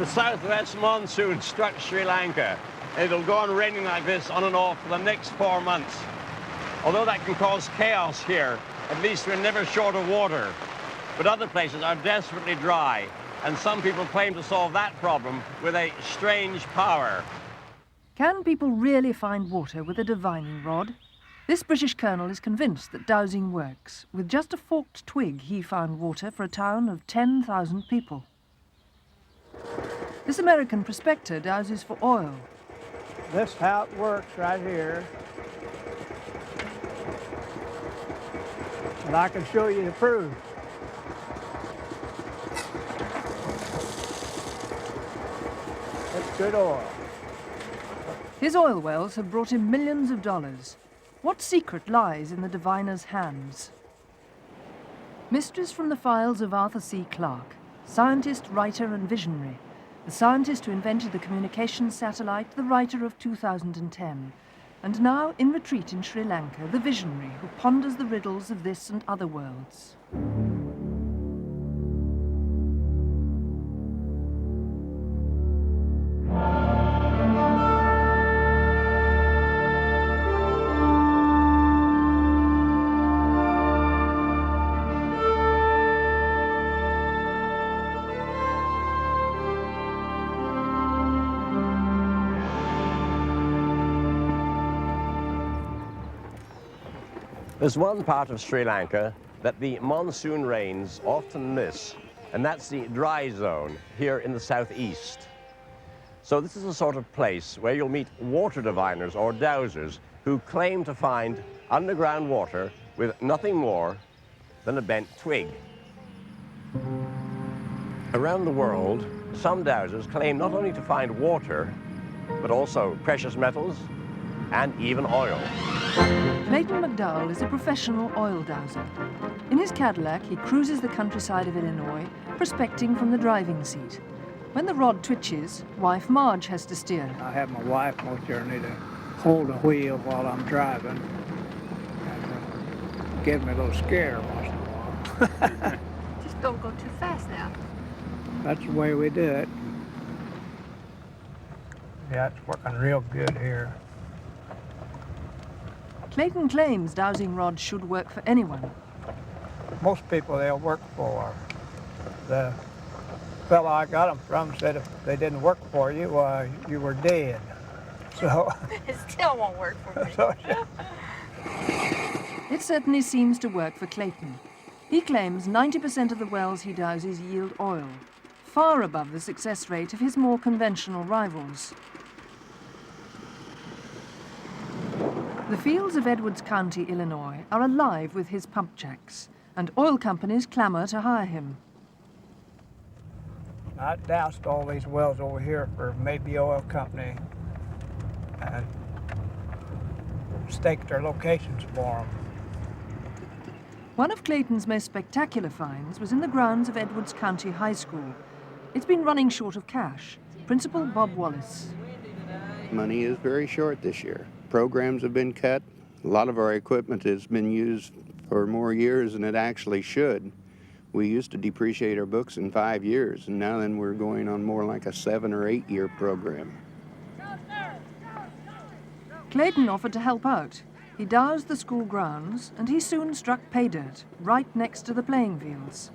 The southwest monsoon struck Sri Lanka. It'll go on raining like this on and off for the next 4 months. Although that can cause chaos here, at least we're never short of water. But other places are desperately dry, and some people claim to solve that problem with a strange power. Can people really find water with a divining rod? This British colonel is convinced that dowsing works. With just a forked twig, he found water for a town of 10,000 people. This American prospector dowses for oil. This is how it works right here. And I can show you the proof. It's good oil. His oil wells have brought him millions of dollars. What secret lies in the diviner's hands? Mysteries from the files of Arthur C. Clarke, scientist, writer and visionary. The scientist who invented the communications satellite, the writer of 2010. And now, in retreat in Sri Lanka, the visionary who ponders the riddles of this and other worlds. There's one part of Sri Lanka that the monsoon rains often miss, and that's the dry zone here in the southeast. So this is a sort of place where you'll meet water diviners or dowsers who claim to find underground water with nothing more than a bent twig. Around the world, some dowsers claim not only to find water, but also precious metals and even oil. Clayton McDowell is a professional oil dowser. In his Cadillac, he cruises the countryside of Illinois, prospecting from the driving seat. When the rod twitches, wife Marge has to steer. I have my wife most journey to hold the wheel while I'm driving. And gives me a little scare once in a while. Just don't go too fast now. That's the way we do it. Yeah, it's working real good here. Clayton claims dowsing rods should work for anyone. Most people they'll work for. The fellow I got them from said if they didn't work for you, you were dead. So It still won't work for me. so It certainly seems to work for Clayton. He claims 90% of the wells he dowses yield oil, far above the success rate of his more conventional rivals. The fields of Edwards County, Illinois, are alive with his pump jacks, and oil companies clamour to hire him. I doused all these wells over here for Maybe Oil Company and staked their locations for them. One of Clayton's most spectacular finds was in the grounds of Edwards County High School. It's been running short of cash. Principal Bob Wallace. Money is very short this year. Programs have been cut. A lot of our equipment has been used for more years than it actually should. We used to depreciate our books in 5 years, and now then we're going on more like a 7 or 8 year program. Clayton offered to help out. He dowsed the school grounds, and he soon struck pay dirt, right next to the playing fields.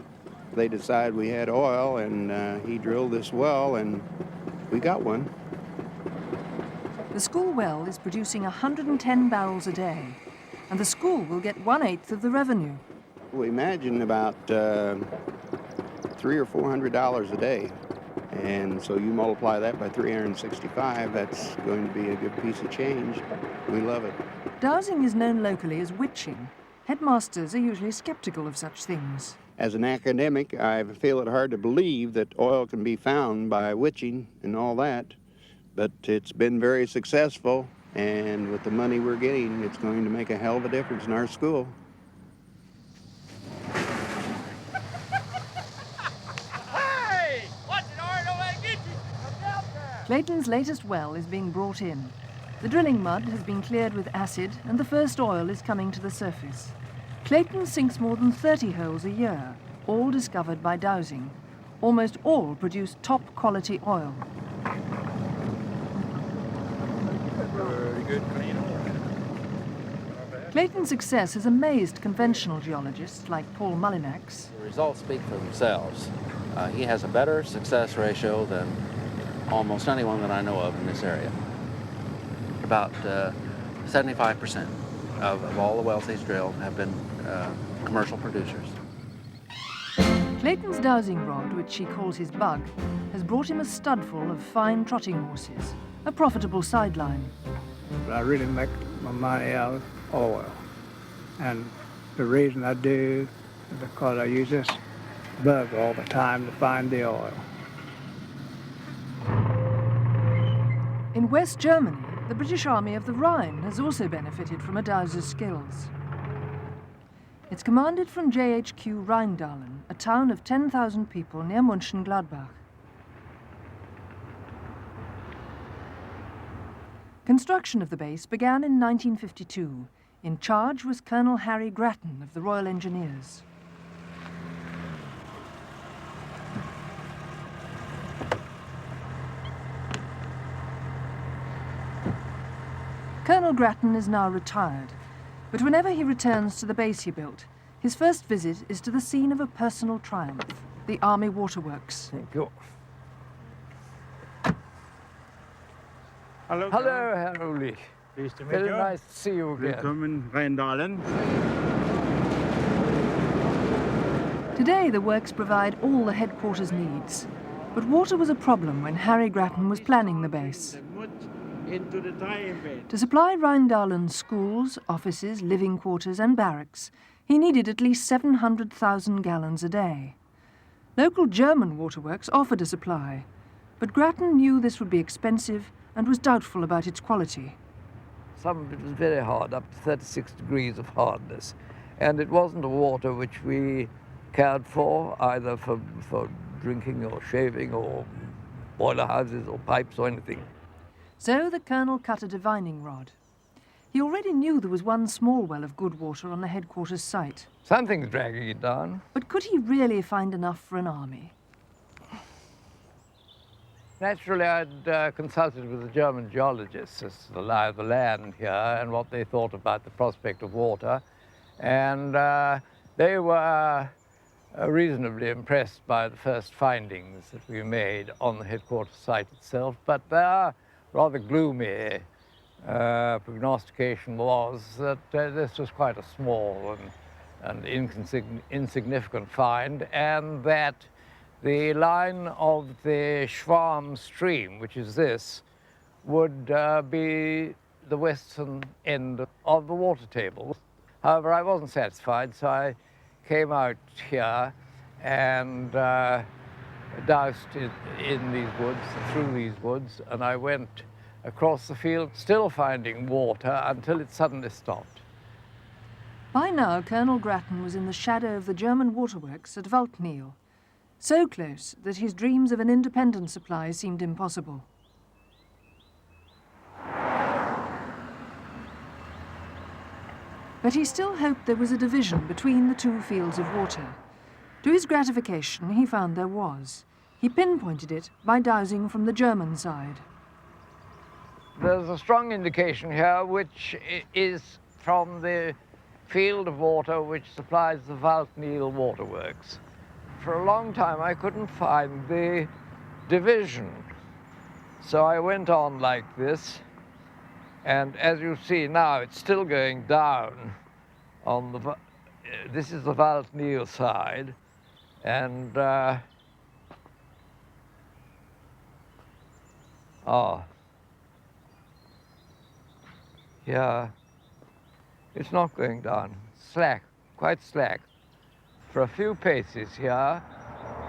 They decided we had oil, and he drilled this well, and we got one. The school well is producing 110 barrels a day, and the school will get 1/8 of the revenue. We imagine about $300 or $400 a day. And so you multiply that by 365, that's going to be a good piece of change. We love it. Dowsing is known locally as witching. Headmasters are usually skeptical of such things. As an academic, I feel it hard to believe that oil can be found by witching and all that. But it's been very successful, and with the money we're getting, it's going to make a hell of a difference in our school. Hey! Watch it, Art! Don't let it get you! Come down there! Clayton's latest well is being brought in. The drilling mud has been cleared with acid, and the first oil is coming to the surface. Clayton sinks more than 30 holes a year, all discovered by dowsing. almost all produce top-quality oil. Very good, clean oil. Clayton's success has amazed conventional geologists like Paul Mullinax. The results speak for themselves. He has a better success ratio than almost anyone that I know of in this area. About 75% of all the wells he's drilled have been commercial producers. Clayton's dowsing rod, which he calls his bug, has brought him a studful of fine trotting horses, a profitable sideline. I really make my money out of oil. And the reason I do is because I use this bug all the time to find the oil. In West Germany, the British Army of the Rhine has also benefited from a dowser's skills. It's commanded from JHQ Rheindahlen, a town of 10,000 people near Mönchengladbach. Construction of the base began in 1952. In charge was Colonel Harry Grattan of the Royal Engineers. Colonel Grattan is now retired, but whenever he returns to the base he built, his first visit is to the scene of a personal triumph, the Army Waterworks. Thank you. Hello, Hello, Herr Ulrich. Pleased to meet Very you. nice to see you again. Welcome in Rheindahlen. Today the works provide all the headquarters needs, but water was a problem when Harry Grattan was planning the base. Into the tie-in bed. To supply Rheindahlen's schools, offices, living quarters and barracks, he needed at least 700,000 gallons a day. Local German waterworks offered a supply, but Grattan knew this would be expensive and was doubtful about its quality. Some of it was very hard, up to 36 degrees of hardness. And it wasn't a water which we cared for, either for drinking or shaving or boiler houses or pipes or anything. So the colonel cut a divining rod. He already knew there was one small well of good water on the headquarters site. Something's dragging it down. But could he really find enough for an army? Naturally, I'd consulted with the German geologists as to the lie of the land here and what they thought about the prospect of water. And they were reasonably impressed by the first findings that we made on the headquarters site itself, but their rather gloomy prognostication was that this was quite a small and insignificant find, and that the line of the Schwarm stream, which is this, would be the western end of the water table. However, I wasn't satisfied, so I came out here and doused in these woods, through these woods, and I went across the field, still finding water, until it suddenly stopped. By now, Colonel Grattan was in the shadow of the German waterworks at Waldnil, so close that his dreams of an independent supply seemed impossible. But he still hoped there was a division between the two fields of water. To his gratification, he found there was. He pinpointed it by dowsing from the German side. There's a strong indication here, which is from the field of water which supplies the Waldnil waterworks. For a long time, I couldn't find the division. So I went on like this, and as you see now, it's still going down on the, this is the Waldnil side, and yeah, it's not going down, slack, quite slack. For a few paces here,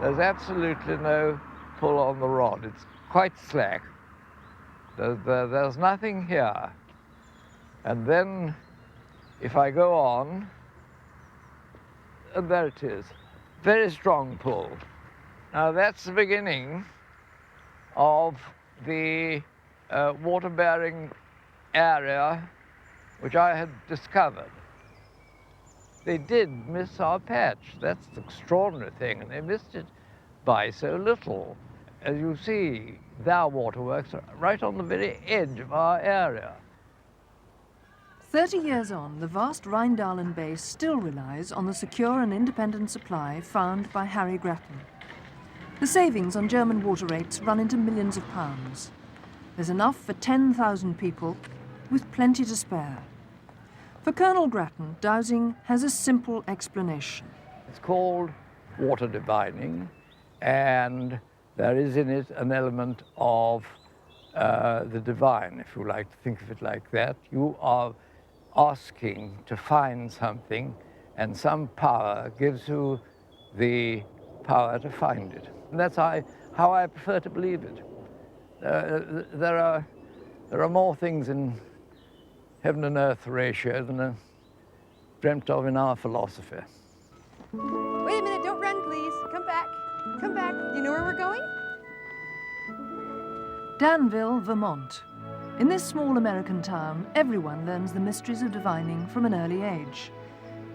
there's absolutely no pull on the rod. It's quite slack. There's nothing here. And then, if I go on, and there it is. Very strong pull. Now that's the beginning of the water-bearing area which I had discovered. They did miss our patch. That's the extraordinary thing, and they missed it by so little. As you see, their waterworks are right on the very edge of our area. 30 years on, the vast Rheindalen base still relies on the secure and independent supply found by Harry Grattan. The savings on German water rates run into millions of pounds. There's enough for 10,000 people, with plenty to spare. For Colonel Grattan, dowsing has a simple explanation. It's called water divining, and there is in it an element of the divine, if you like to think of it like that. You are asking to find something, and some power gives you the power to find it. And that's how I prefer to believe it. There are more things in heaven and earth ratio than are dreamt of in our philosophy. Wait a minute, don't run, please. Come back. Come back. You know where we're going? Danville, Vermont. In this small American town, everyone learns the mysteries of divining from an early age.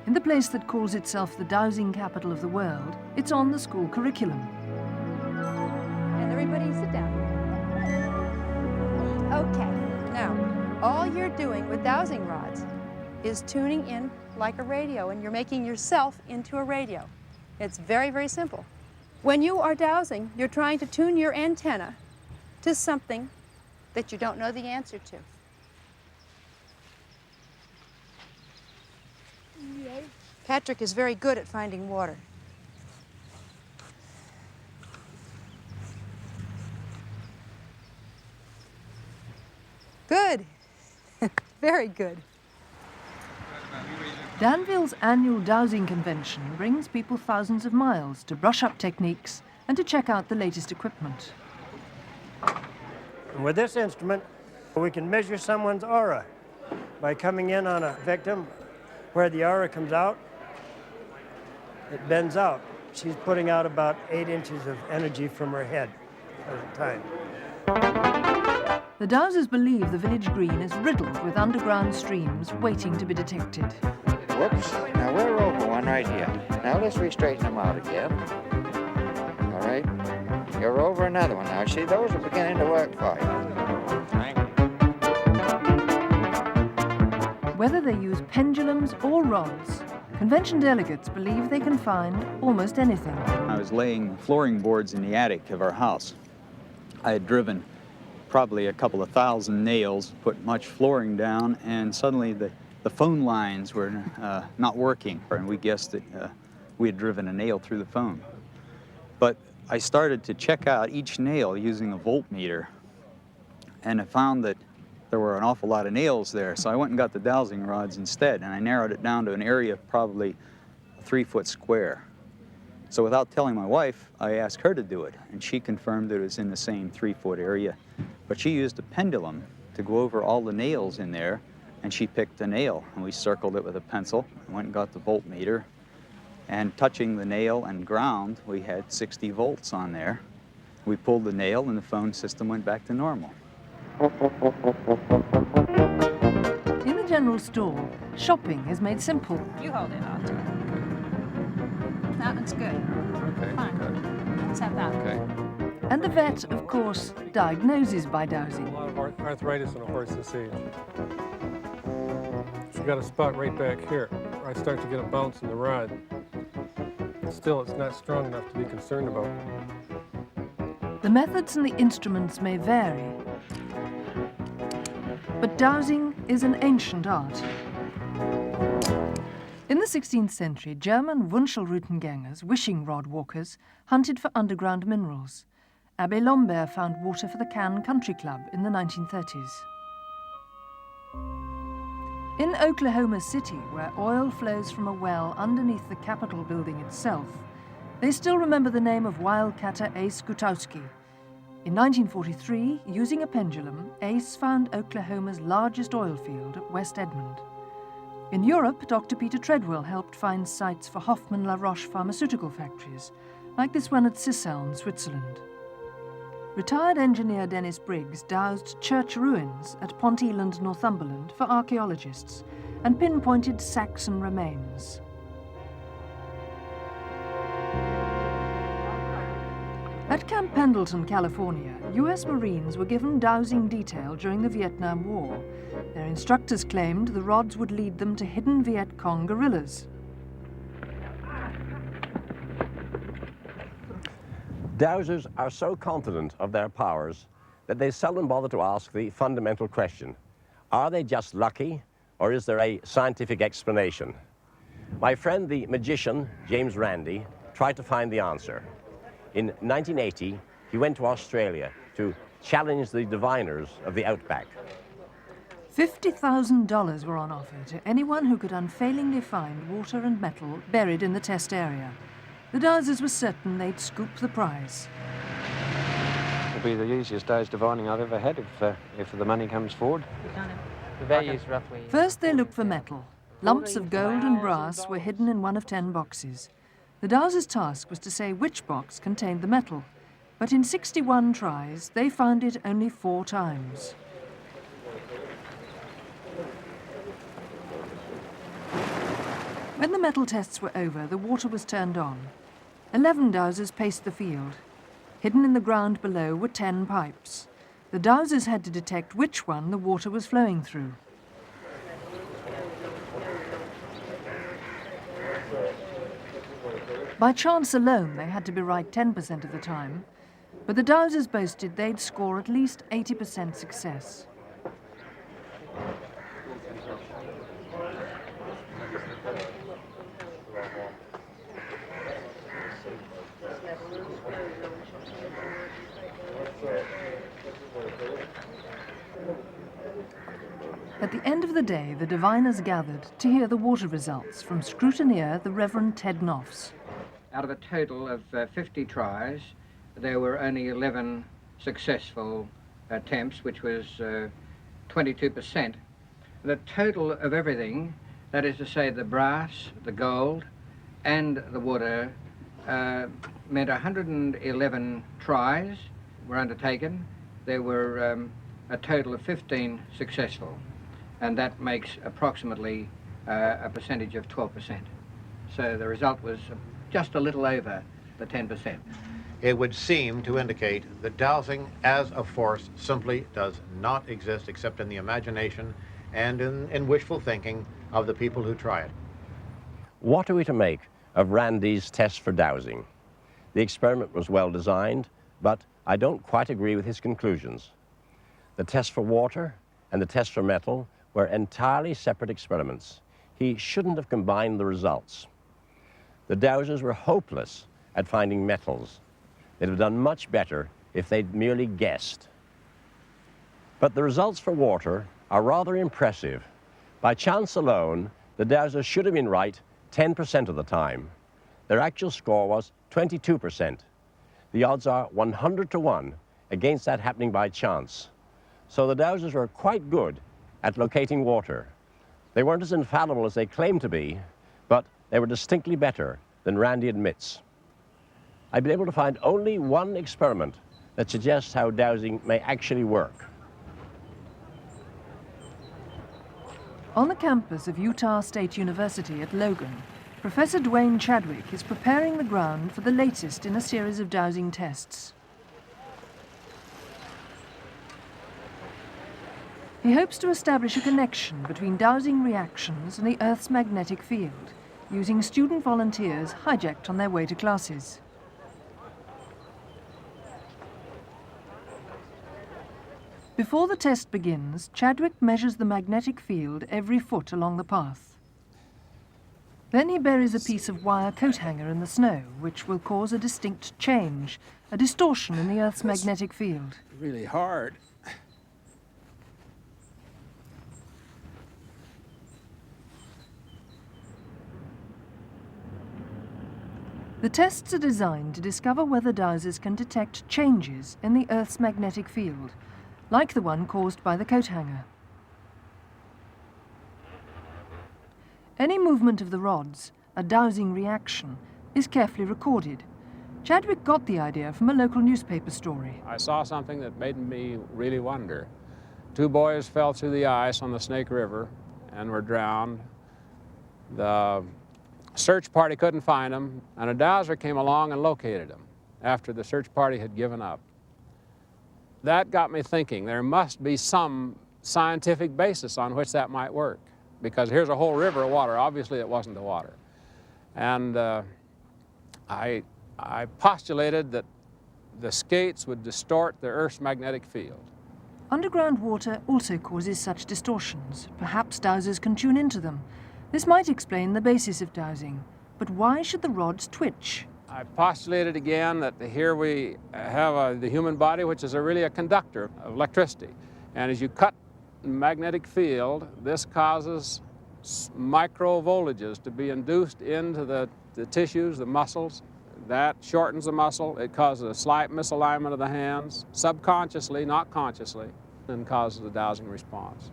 In the place that calls itself the dowsing capital of the world, it's on the school curriculum. And everybody sit down. Okay, now, all you're doing with dowsing rods is tuning in like a radio, and you're making yourself into a radio. It's very, very simple. When you are dowsing, you're trying to tune your antenna to something that you don't know the answer to. Patrick is very good at finding water. Good. Very good. Danville's annual dowsing convention brings people thousands of miles to brush up techniques and to check out the latest equipment. And with this instrument, we can measure someone's aura by coming in on a victim where the aura comes out. It bends out. She's putting out about 8 inches of energy from her head at a time. The dowsers believe the village green is riddled with underground streams waiting to be detected. Whoops. Now we're over one right here. Now let's re-straighten them out again. All right. You're over another one now. See, those are beginning to work for you. Whether they use pendulums or rods, convention delegates believe they can find almost anything. I was laying flooring boards in the attic of our house. I had driven probably a couple of thousand nails, put much flooring down, and suddenly the phone lines were not working, and we guessed that we had driven a nail through the phone. But I started to check out each nail using a voltmeter, and I found that there were an awful lot of nails there, so I went and got the dowsing rods instead, and I narrowed it down to an area of probably a 3-foot square. So without telling my wife, I asked her to do it, and she confirmed that it was in the same 3-foot area. But she used a pendulum to go over all the nails in there, and she picked a nail, and we circled it with a pencil, and went and got the voltmeter, and touching the nail and ground, we had 60 volts on there. We pulled the nail, and the phone system went back to normal. In the general store, shopping is made simple. You hold it, I'll do it. That one's good. Okay. Fine. Let's have that. Okay. And the vet, of course, diagnoses by dowsing. A lot of arthritis in a horse this age. She got a spot right back here. I start to get a bounce in the rod. Still, it's not strong enough to be concerned about. The methods and the instruments may vary, but dowsing is an ancient art. In the 16th century, German Wunschelroutengängers, wishing rod walkers, hunted for underground minerals. Abbé Lambert found water for the Cannes Country Club in the 1930s. In Oklahoma City, where oil flows from a well underneath the Capitol building itself, they still remember the name of wildcatter Ace Gutowski. In 1943, using a pendulum, Ace found Oklahoma's largest oil field at West Edmond. In Europe, Dr. Peter Treadwell helped find sites for Hoffmann La Roche pharmaceutical factories, like this one at Sisseln, Switzerland. Retired engineer Dennis Briggs dowsed church ruins at Pont Eland, Northumberland for archaeologists and pinpointed Saxon remains. At Camp Pendleton, California, US Marines were given dowsing detail during the Vietnam War. Their instructors claimed the rods would lead them to hidden Viet Cong guerrillas. Dowsers are so confident of their powers that they seldom bother to ask the fundamental question: are they just lucky, or is there a scientific explanation? My friend, the magician, James Randi, tried to find the answer. In 1980, he went to Australia to challenge the diviners of the outback. $50,000 were on offer to anyone who could unfailingly find water and metal buried in the test area. The dowsers were certain they'd scoop the prize. It'll be the easiest day's divining I've ever had if the money comes forward. The value's roughly... First they looked for metal. Lumps of gold and brass were hidden in one of 10 boxes. The dowsers' task was to say which box contained the metal, but in 61 tries, they found it only 4 times. When the metal tests were over, the water was turned on. 11 dowsers paced the field. Hidden in the ground below were 10 pipes. The dowsers had to detect which one the water was flowing through. By chance alone, they had to be right 10% of the time, but the dowsers boasted they'd score at least 80% success. At the end of the day, the diviners gathered to hear the water results from scrutineer the Reverend Ted Knopfs. Out of a total of 50 tries, there were only 11 successful attempts, which was 22%. The total of everything, that is to say the brass, the gold, and the water, meant 111 tries were undertaken. There were a total of 15 successful, and that makes approximately a percentage of 12%. So the result was just a little over the 10%. It would seem to indicate that dowsing as a force simply does not exist except in the imagination and in wishful thinking of the people who try it. What are we to make of Randi's test for dowsing? The experiment was well designed, but I don't quite agree with his conclusions. The test for water and the test for metal were entirely separate experiments. He shouldn't have combined the results. The dowsers were hopeless at finding metals. They'd have done much better if they'd merely guessed. But the results for water are rather impressive. By chance alone, the dowsers should have been right 10% of the time. Their actual score was 22%. The odds are 100 to 1 against that happening by chance. So the dowsers were quite good at locating water. They weren't as infallible as they claimed to be, but they were distinctly better than Randi admits. I've been able to find only one experiment that suggests how dowsing may actually work. On the campus of Utah State University at Logan, Professor Dwayne Chadwick is preparing the ground for the latest in a series of dowsing tests. He hopes to establish a connection between dowsing reactions and the Earth's magnetic field, using student volunteers hijacked on their way to classes. Before the test begins, Chadwick measures the magnetic field every foot along the path. Then he buries a piece of wire coat hanger in the snow, which will cause a distinct change, a distortion in the Earth's magnetic field. Really hard. The tests are designed to discover whether dowsers can detect changes in the Earth's magnetic field, like the one caused by the coat hanger. Any movement of the rods, a dowsing reaction, is carefully recorded. Chadwick got the idea from a local newspaper story. I saw something that made me really wonder. 2 boys fell through the ice on the Snake River and were drowned. The search party couldn't find them, and a dowser came along and located them. after the search party had given up. That got me thinking there must be some scientific basis on which that might work, because here's a whole river of water. Obviously it wasn't the water. And I postulated that the skates would distort the Earth's magnetic field. Underground water also causes such distortions. Perhaps dowsers can tune into them. This might explain the basis of dowsing. But why should the rods twitch? I postulated again that here we have the human body, which is really a conductor of electricity. And as you cut the magnetic field, this causes micro voltages to be induced into the tissues, the muscles. That shortens the muscle. It causes a slight misalignment of the hands, subconsciously, not consciously, and causes a dowsing response.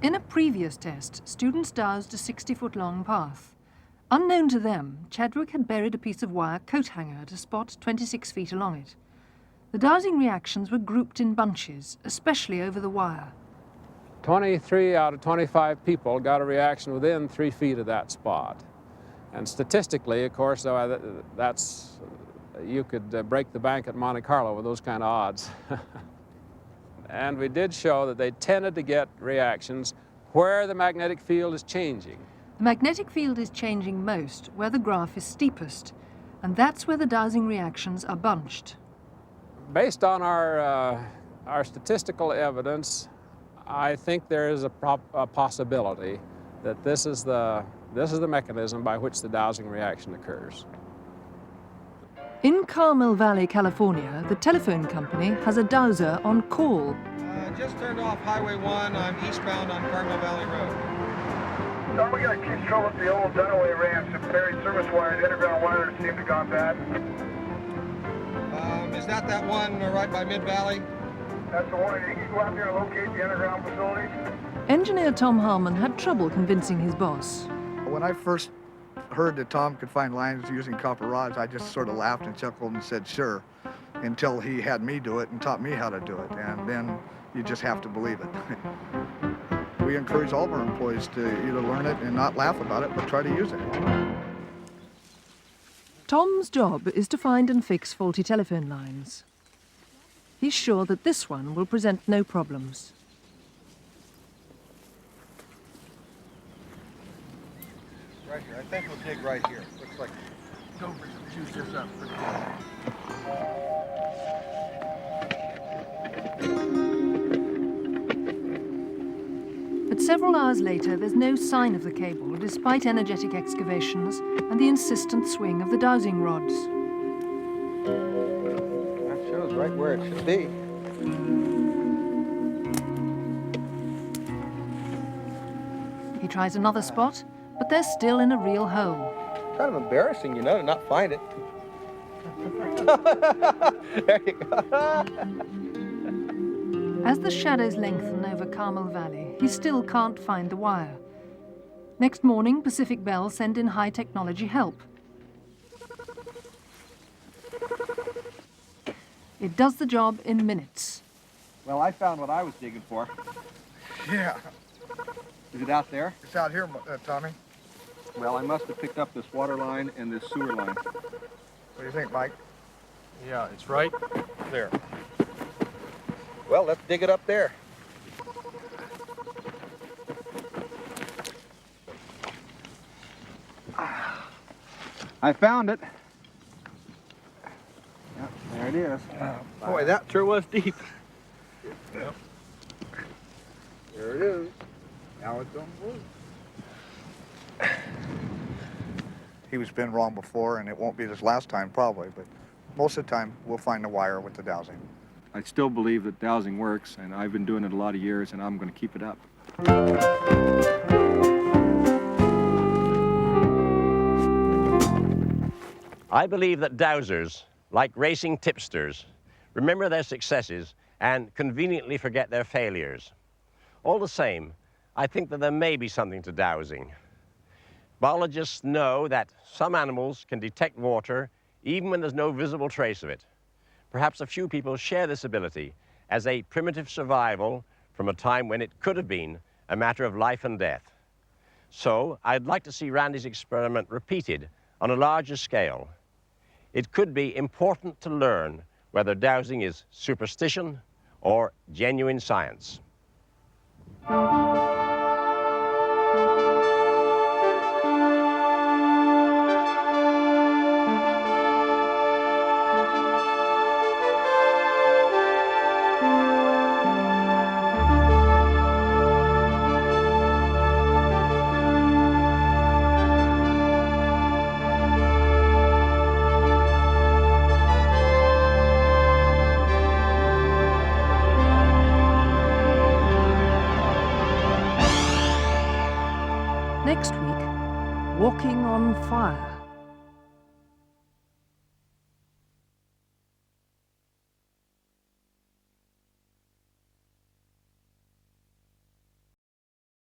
In a previous test, students dowsed a 60-foot-long path. Unknown to them, Chadwick had buried a piece of wire coat hanger at a spot 26 feet along it. The dowsing reactions were grouped in bunches, especially over the wire. 23 out of 25 people got a reaction within 3 feet of that spot. And statistically, of course, that's, you could break the bank at Monte Carlo with those kind of odds. And we did show that they tended to get reactions where the magnetic field is changing. The magnetic field is changing most where the graph is steepest, and that's where the dowsing reactions are bunched. Based on our statistical evidence, I think there is a possibility that this is the mechanism by which the dowsing reaction occurs. In Carmel Valley, California, the telephone company has a dowser on call. Just turned off Highway 1. I'm eastbound on Carmel Valley Road. Are we going to keep trouble with the old Dunaway ramps? The buried service wires, underground wires seem to have gone bad. Is that one right by Mid-Valley? That's the one. You can go out there and locate the underground facilities. Engineer Tom Harmon had trouble convincing his boss. When I first heard that Tom could find lines using copper rods, I just sort of laughed and chuckled and said, sure, until he had me do it and taught me how to do it. And then you just have to believe it. We encourage all of our employees to either learn it and not laugh about it, but try to use it. Tom's job is to find and fix faulty telephone lines. He's sure that this one will present no problems. Right here. I think we'll dig right here. Looks like Dover's juiced this up pretty But several hours later, there's no sign of the cable, despite energetic excavations and the insistent swing of the dowsing rods. That shows right where it should be. He tries another spot, but they're still in a real hole. Kind of embarrassing, you know, to not find it. There you go. As the shadows lengthen over Carmel Valley, he still can't find the wire. Next morning, Pacific Bell send in high-technology help. It does the job in minutes. Well, I found what I was digging for. Yeah. Is it out there? It's out here, Tommy. Well, I must have picked up this water line and this sewer line. What do you think, Mike? Yeah, it's right there. Well, let's dig it up there. I found it. Yep, there it is. Boy, that sure was deep. Yep. There it is. Now it's on wood. He's been wrong before, and it won't be this last time probably, but most of the time we'll find the wire with the dowsing. I still believe that dowsing works, and I've been doing it a lot of years, and I'm going to keep it up. I believe that dowsers, like racing tipsters, remember their successes and conveniently forget their failures. All the same, I think that there may be something to dowsing. Biologists know that some animals can detect water even when there's no visible trace of it. Perhaps a few people share this ability as a primitive survival from a time when it could have been a matter of life and death. So I'd like to see Randy's experiment repeated on a larger scale. it could be important to learn whether dowsing is superstition or genuine science. Next week, walking on fire.